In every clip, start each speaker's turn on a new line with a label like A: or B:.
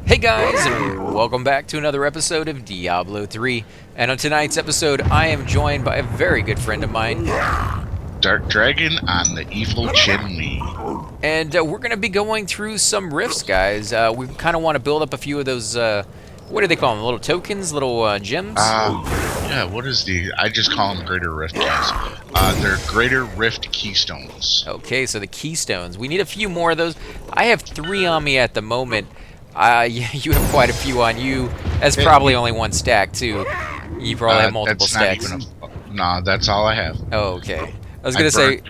A: Hey guys, and welcome back to another episode of Diablo 3. And on tonight's episode, I am joined by a very good friend of mine.
B: Dark Dragon on the evil Chin-Li.
A: And we're going to be going through some rifts, guys. We kind of want to build up a few of those, what do they call them? Little tokens? Little gems?
B: Yeah, what is I just call them Greater Rift keys. They're Greater Rift Keystones.
A: Okay, so the keystones. We need a few more of those. I have 3 on me at the moment. You have quite a few on you. That's probably only one stack, too. You probably have multiple stacks.
B: Nah, that's all I have.
A: Oh, okay. I was going to say,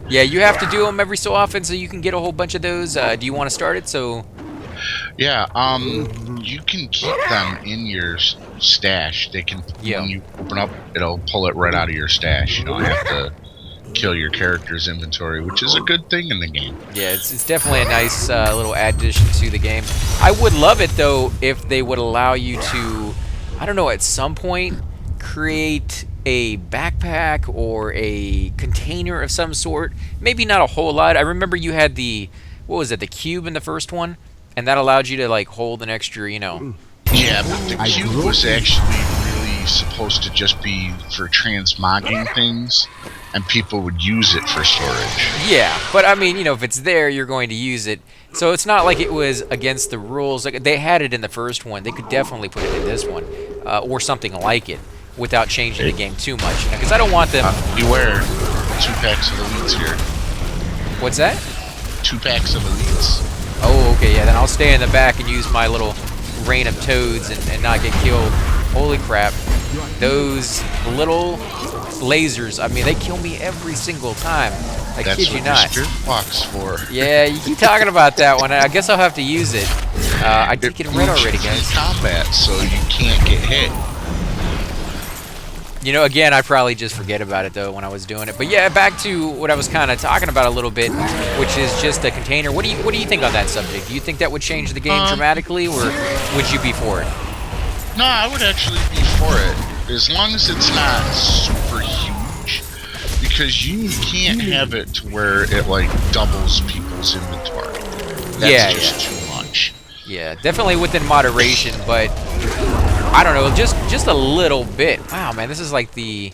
A: yeah, you have to do them every so often so you can get a whole bunch of those. Do you want to start it?
B: Yeah, you can keep them in your stash. They can, when you open up, it'll pull it right out of your stash. You don't have to kill your character's inventory, which is a good thing in the game.
A: Yeah, it's definitely a nice little addition to the game. I would love it, though, if they would allow you to, I don't know, at some point, create a backpack or a container of some sort. Maybe not a whole lot. I remember you had the, what was it, the cube in the first one? And that allowed you to, like, hold an extra,
B: Yeah, but the cube was actually really supposed to just be for transmogging things, and people would use it for storage.
A: Yeah, but I mean, if it's there, you're going to use it. So it's not like it was against the rules. Like, they had it in the first one. They could definitely put it in this one, or something like it, without changing the game too much. Because I don't want them.
B: Beware, 2 packs of elites here.
A: What's that?
B: 2 packs of elites.
A: Oh, okay, yeah. Then I'll stay in the back and use my little rain of toads and not get killed. Holy crap! Those little lasers. I mean, they kill me every single time. I kid you not.
B: That's what your spirit box for.
A: Yeah, you keep talking about that one. I guess I'll have to use it. I did get red already, guys.
B: Combat, so you can't get hit.
A: Again, I probably just forget about it, though, when I was doing it. But yeah, back to what I was kind of talking about a little bit, which is just a container. What do you think on that subject? Do you think that would change the game dramatically, or would you be for it?
B: No, I would actually be for it, as long as it's not super huge, because you can't have it to where it, like, doubles people's inventory. That's just too much.
A: Yeah, definitely within moderation, but I don't know, just a little bit. Wow, man, this is like the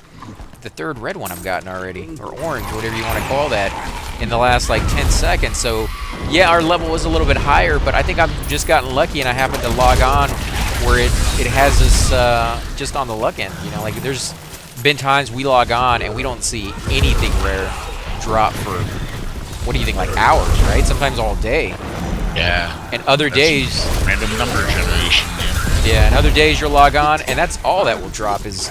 A: third red one I've gotten already, or orange, whatever you want to call that, in the last like 10 seconds. So yeah, our level was a little bit higher, but I think I've just gotten lucky and I happened to log on where it has us just on the luck end. Like there's been times we log on and we don't see anything rare drop for, what do you think, like hours, right? Sometimes all day.
B: Yeah.
A: And other days,
B: random number generation, man.
A: Yeah, and other days you'll log on, and that's all that will drop is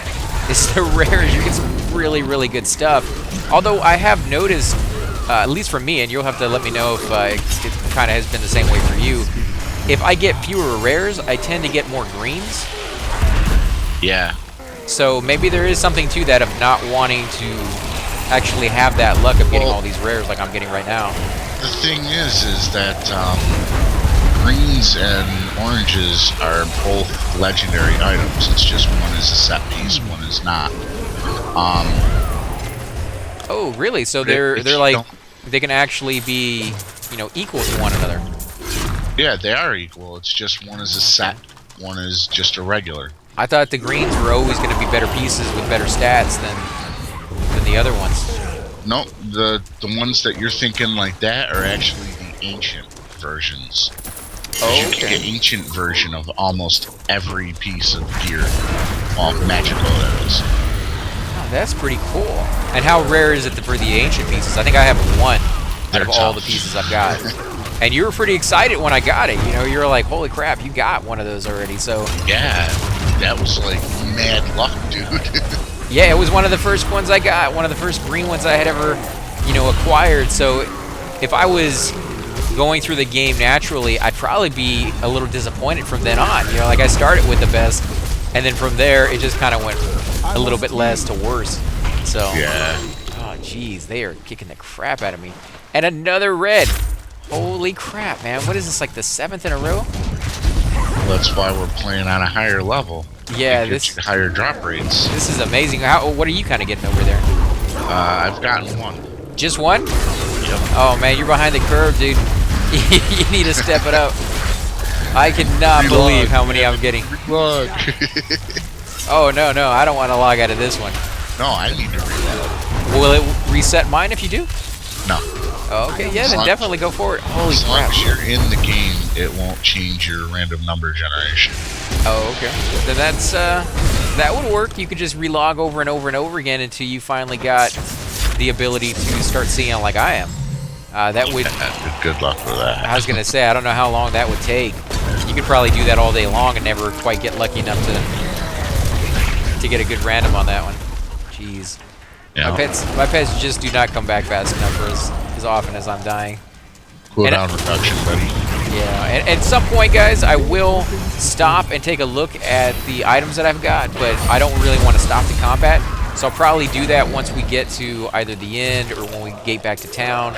A: the rares. You get some really, really good stuff. Although I have noticed, at least for me, and you'll have to let me know if it kind of has been the same way for you, if I get fewer rares, I tend to get more greens.
B: Yeah.
A: So maybe there is something to that of not wanting to actually have that luck of getting all these rares like I'm getting right now.
B: The thing is that greens and oranges are both legendary items. It's just one is a set piece, one is not.
A: Oh, really? So they're like, they can actually be, equal to one another.
B: Yeah, they are equal. It's just one is a set, one is just a regular.
A: I thought the greens were always going to be better pieces with better stats than the other ones.
B: No, the ones that you're thinking like that are actually the ancient versions.
A: Oh,
B: you can get ancient version of almost every piece of gear. Well, magical, that is.
A: Oh, that's pretty cool. And how rare is it for the ancient pieces? I think I have one out of all the pieces I've got. And you were pretty excited when I got it. You were like, holy crap, you got one of those already. So
B: yeah, that was like mad luck, dude.
A: Yeah, it was one of the first ones I got, one of the first green ones I had ever, acquired. So if I was going through the game naturally, I'd probably be a little disappointed from then on. Like I started with the best, and then from there it just kind of went a little bit less to worse. So
B: yeah.
A: Oh, geez, they are kicking the crap out of me. And another red. Holy crap, man! What is this, like the 7th in a row?
B: Well, that's why we're playing on a higher level.
A: Yeah, this
B: higher drop rates.
A: This is amazing. What are you kind of getting over there?
B: I've gotten one.
A: Just one?
B: Yep.
A: Oh man, you're behind the curve, dude. You need to step it up. I cannot believe how many I'm getting.
B: Look.
A: Oh, no, no, I don't want to log out of this one.
B: No, I need to reload.
A: Will it reset mine if you do?
B: No.
A: Oh, okay, yeah, then definitely go for it. Holy crap.
B: As long as you're in the game, it won't change your random number generation.
A: Oh, okay. Then that's, that would work. You could just relog over and over and over again until you finally got the ability to start seeing like I am. That would...
B: Good luck with that.
A: I was going to say, I don't know how long that would take. You could probably do that all day long and never quite get lucky enough to get a good random on that one. Jeez.
B: Yeah.
A: My pets just do not come back fast enough for as often as I'm dying.
B: Cooldown reduction, buddy.
A: Yeah, and at some point, guys, I will stop and take a look at the items that I've got, but I don't really want to stop the combat. So I'll probably do that once we get to either the end or when we get back to town,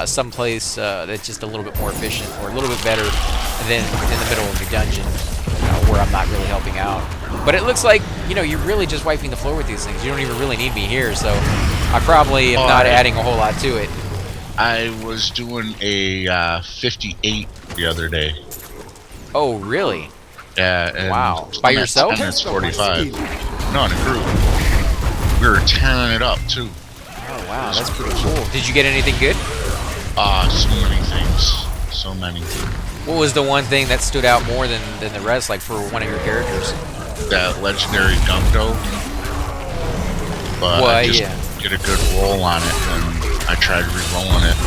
A: someplace that's just a little bit more efficient or a little bit better than in the middle of the dungeon where I'm not really helping out. But it looks like, you know, you're really just wiping the floor with these things. You don't even really need me here, so I probably am not adding a whole lot to it.
B: I was doing a 58 the other day.
A: Oh, really?
B: Yeah. And
A: wow. By yourself?
B: And it's 45. No, in a group. We were tearing it up, too.
A: Oh, wow. That's pretty cool. Did you get anything good?
B: So many things. So many.
A: What was the one thing that stood out more than the rest, like, for one of your characters?
B: That legendary Gumdo. But I just get a good roll on it, and I tried re-rolling it.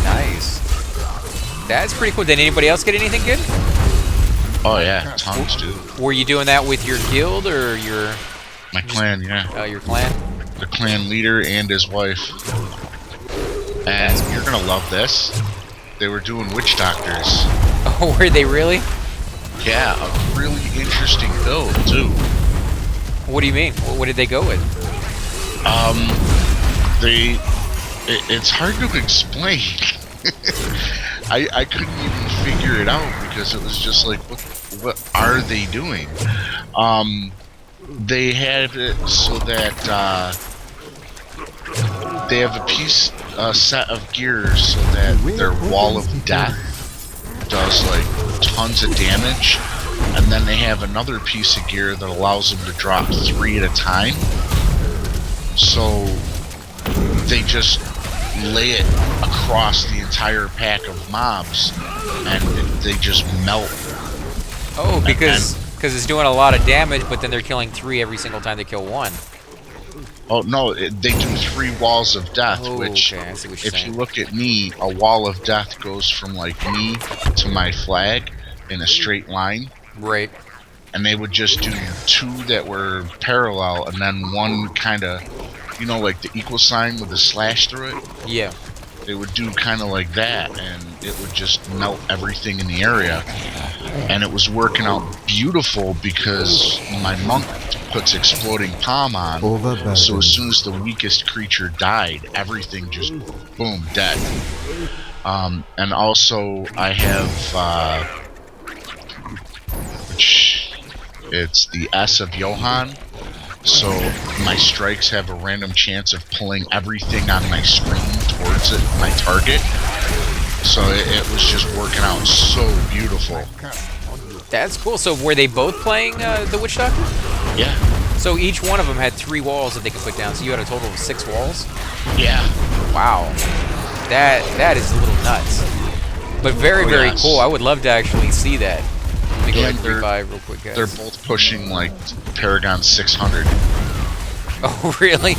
A: Nice. That's pretty cool. Did anybody else get anything good?
B: Oh, yeah. Tons, dude.
A: Were you doing that with your guild or your...
B: My clan, yeah.
A: Oh, your clan?
B: The clan leader and his wife. And you're gonna love this. They were doing witch doctors.
A: Oh, were they really?
B: Yeah, a really interesting build, too.
A: What do you mean? What did they go with?
B: It's hard to explain. I couldn't even figure it out because it was just like, what are they doing? They had it so that they have a set of gears so that their wall of death does like tons of damage, and then they have another piece of gear that allows them to drop 3 at a time. So they just lay it across the entire pack of mobs, and they just melt.
A: Oh, because it's doing a lot of damage, but then they're killing 3 every single time they kill 1.
B: Oh no, they do 3 walls of death, which,
A: okay, I see what you're
B: if
A: saying.
B: you look at me, a wall of death goes from like me to my flag in a straight line.
A: Right.
B: And they would just do 2 that were parallel, and then 1 kind of, you know, like the equal sign with a slash through it?
A: Yeah.
B: They would do kind of like that, and it would just melt everything in the area. And it was working out beautiful because my monk puts exploding palm on, so as soon as the weakest creature died, everything just, boom, dead. And also I have, it's the S of Johann, so my strikes have a random chance of pulling everything on my screen towards it, my target. So it was just working out so beautiful.
A: That's cool. So were they both playing the Witch Doctor?
B: Yeah.
A: So each one of them had 3 walls that they could put down. So you had a total of 6 walls?
B: Yeah.
A: Wow. That is a little nuts. But very, very cool. I would love to actually see that. Let me go ahead and revive real quick, guys.
B: They're both pushing like Paragon 600.
A: Oh, really?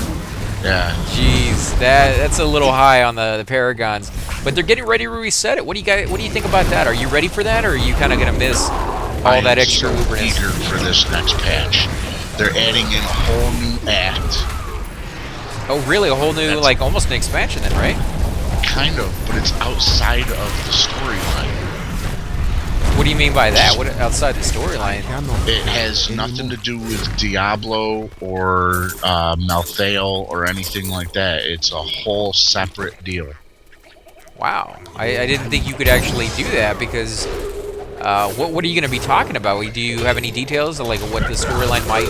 B: Yeah.
A: Jeez, that's a little high on the Paragons. But they're getting ready to reset it. What do you think about that? Are you ready for that, or are you kind of gonna miss all that extra
B: uberness? I'm eager for this next patch. They're adding in a whole new act.
A: Oh, really? A whole new, like almost an expansion then, right?
B: Kind of, but it's outside of the storyline.
A: What do you mean by that? What outside the storyline?
B: It has nothing to do with Diablo or Malthael or anything like that. It's a whole separate deal.
A: Wow, I didn't think you could actually do that because what are you going to be talking about? Do you have any details of like what the storyline might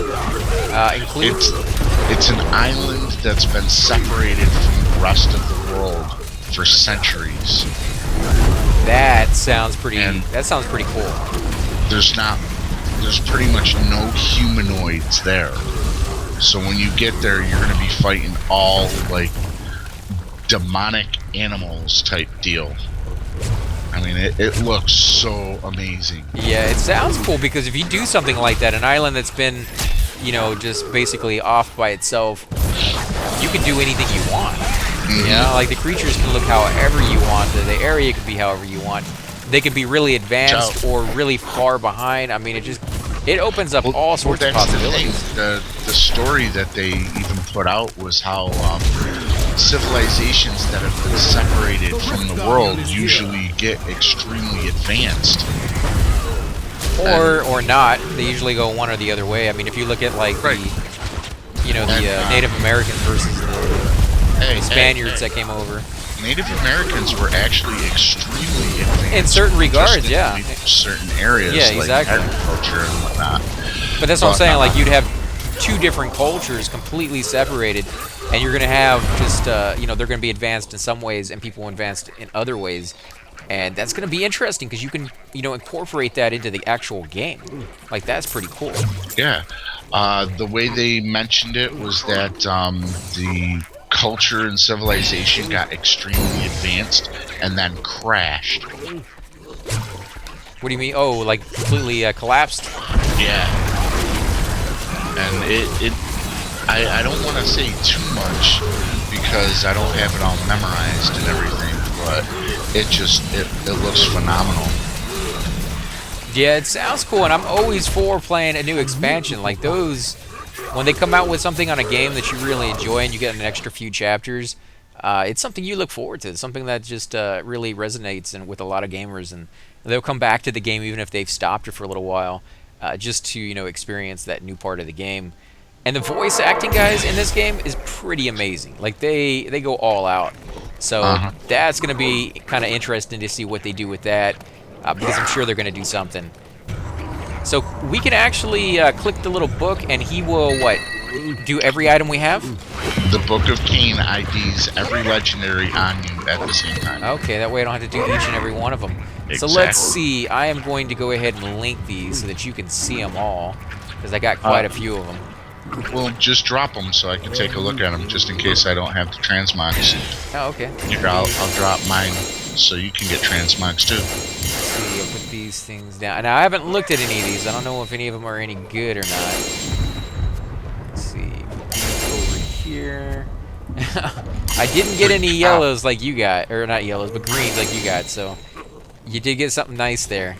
A: include?
B: It's an island that's been separated from the rest of the world for centuries.
A: That sounds pretty.
B: And
A: That sounds pretty cool.
B: there's pretty much no humanoids there. So when you get there, you're going to be fighting all like demonic animals type deal. I mean, it looks so amazing.
A: Yeah, it sounds cool because if you do something like that, an island that's been, you know, just basically off by itself, you can do anything you want.
B: Mm-hmm.
A: You know, like the creatures can look however you want. The area can be however you want. They can be really advanced or really far behind. I mean, it opens up all sorts of possibilities.
B: The story that they even put out was how civilizations that have been separated from the world usually get extremely advanced.
A: Or not. They usually go one or the other way. I mean, if you look at like the Native Americans versus the Spaniards that came over.
B: Native Americans were actually extremely advanced.
A: In certain regards, yeah.
B: In certain areas,
A: yeah, exactly.
B: Like agriculture and whatnot.
A: But that's what I'm saying, like you'd have two different cultures completely separated, and you're going to have just, you know, they're going to be advanced in some ways and people advanced in other ways. And that's going to be interesting because you can, you know, incorporate that into the actual game. Like, that's pretty cool.
B: Yeah. The way they mentioned it was that the culture and civilization got extremely advanced and then crashed.
A: What do you mean? Oh, like completely collapsed?
B: Yeah. And I don't want to say too much because I don't have it all memorized and everything, but it looks phenomenal.
A: Yeah, it sounds cool, and I'm always for playing a new expansion. Like those, when they come out with something on a game that you really enjoy and you get an extra few chapters, it's something you look forward to. It's something that just really resonates with a lot of gamers, and they'll come back to the game even if they've stopped it for a little while, just to, you know, experience that new part of the game. And the voice acting, guys, in this game is pretty amazing. Like they go all out. So that's going to be kind of interesting to see what they do with that, because I'm sure they're going to do something. So we can actually click the little book, and he will, what, do every item we have?
B: The Book of Cain IDs every legendary on you at the same time.
A: Okay, that way I don't have to do each and every one of them.
B: Exactly.
A: So let's see. I am going to go ahead and link these so that you can see them all, because I got quite a few of them.
B: Well, just drop them so I can take a look at them, just in case I don't have the transmogs.
A: Oh, okay.
B: Here, I'll drop mine so you can get transmogs too.
A: Let's see, I'll put these things down. Now, I haven't looked at any of these. I don't know if any of them are any good or not. Let's see. Put these over here. I didn't get any yellows like you got. Or not yellows, but greens like you got. So, you did get something nice there.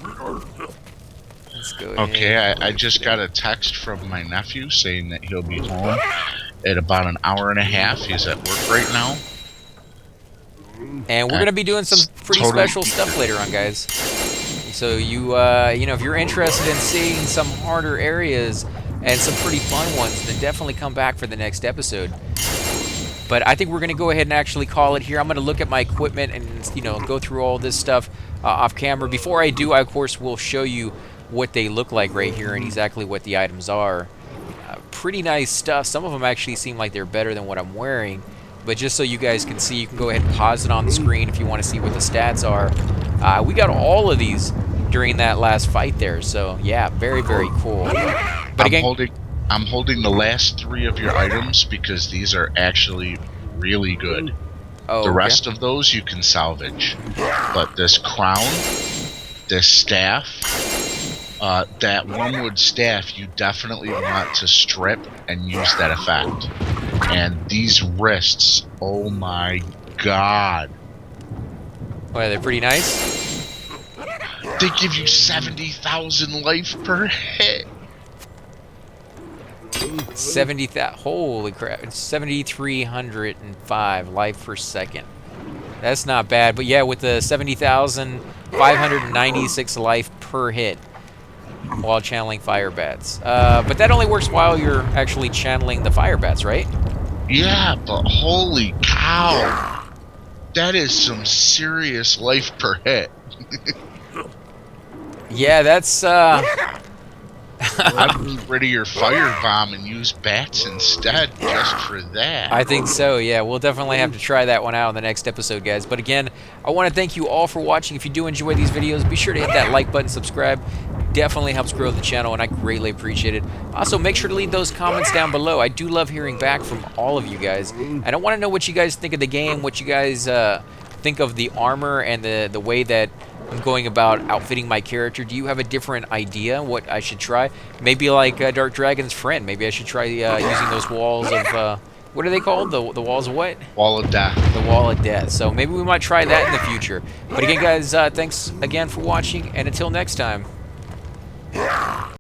A: Let's go ahead.
B: Okay, I just got a text from my nephew saying that he'll be home at about an hour and a half. He's at work right now.
A: And we're going to be doing some pretty special stuff later on, guys. So you know, if you're interested in seeing some harder areas and some pretty fun ones, then definitely come back for the next episode. But I think we're going to go ahead and actually call it here. I'm going to look at my equipment and, you know, go through all this stuff off camera. Before I do, I, of course, will show you what they look like right here and exactly what the items are. Pretty nice stuff. Some of them actually seem like they're better than what I'm wearing. But just so you guys can see, you can go ahead and pause it on the screen if you want to see what the stats are. We got all of these during that last fight there. So, yeah, very, very cool. But again,
B: I'm holding the last 3 of your items because these are actually really good.
A: Oh,
B: the rest of those you can salvage. But this crown, this staff, that wormwood staff, you definitely want to strip and use that effect. And these wrists, oh my god.
A: Well, they're pretty nice.
B: They give you 70,000 life per hit.
A: 70,000. Holy crap. It's 7,305 life per second. That's not bad. But yeah, with the 70,596 life per hit while channeling fire bats. But that only works while you're actually channeling the fire bats, right?
B: Yeah, but holy cow. That is some serious life per hit.
A: Yeah, that's
B: I'd get rid of your firebomb and use bats instead, just for that.
A: I think so, yeah. We'll definitely have to try that one out in the next episode, guys. But again, I want to thank you all for watching. If you do enjoy these videos, be sure to hit that like button, subscribe. Definitely helps grow the channel, and I greatly appreciate it. Also, make sure to leave those comments down below. I do love hearing back from all of you guys. And I want to know what you guys think of the game, what you guys think of the armor and the way that I'm going about outfitting my character. Do you have a different idea what I should try? Maybe like Dark Dragon's friend. Maybe I should try using those walls of... what are they called? The walls of what?
B: Wall of Death.
A: The Wall of Death. So maybe we might try that in the future. But again, guys, thanks again for watching, and until next time.